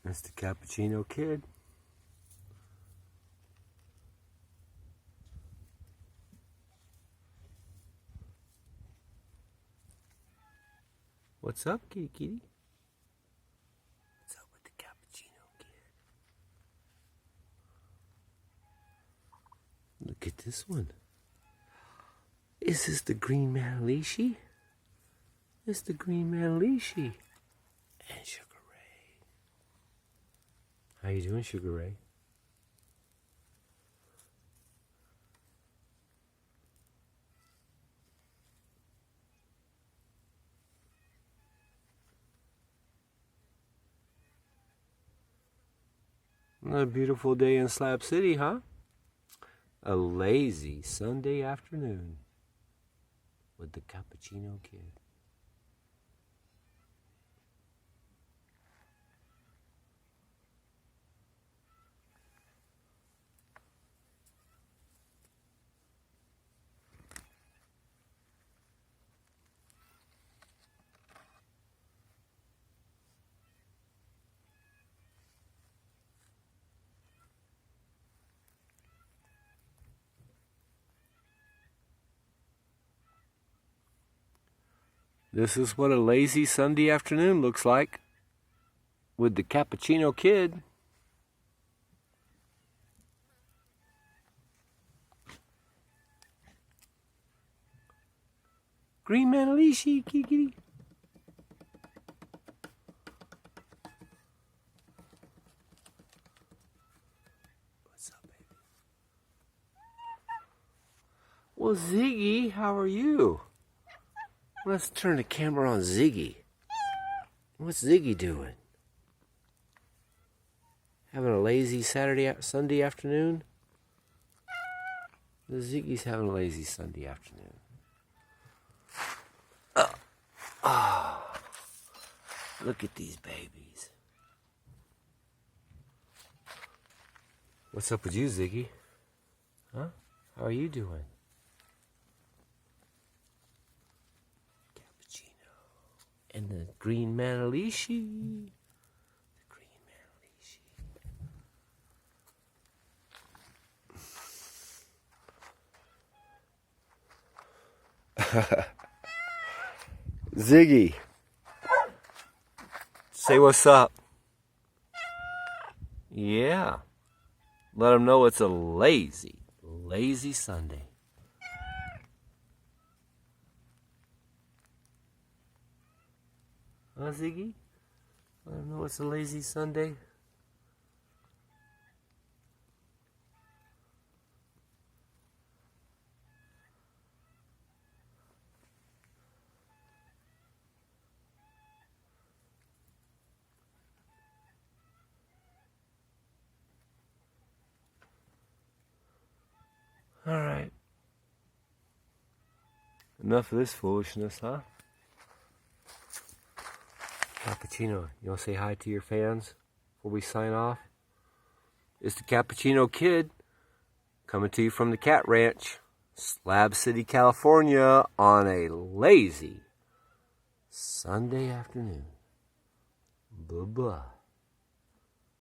That's the Cappuccino Kid. What's up, kitty kitty? What's up with the Cappuccino Kid? Look at this one. Is this the green Manalishi? It's the green Manalishi. And Sugar Ray. How you doing, Sugar Ray? Another beautiful day in Slab City, huh? A lazy Sunday afternoon with the Cappuccino Kid. This is what a lazy Sunday afternoon looks like with the Cappuccino Kid. Green Manalishi, kitty. What's up, baby? Well, Ziggy, how are you? Let's turn the camera on Ziggy. What's Ziggy doing? Having a lazy Sunday afternoon? Ziggy's having a lazy Sunday afternoon. Look at these babies. What's up with you, Ziggy? Huh? How are you doing? And the green Manalishi. The green Manalishi. Ziggy. Say what's up. Yeah. Let them know it's a lazy Sunday. Huh, Ziggy? I don't know, it's a lazy Sunday. All right. Enough of this foolishness, huh? Cappuccino, you want to say hi to your fans before we sign off? It's the Cappuccino Kid coming to you from the Cat Ranch, Slab City, California, on a lazy Sunday afternoon. Bye-bye.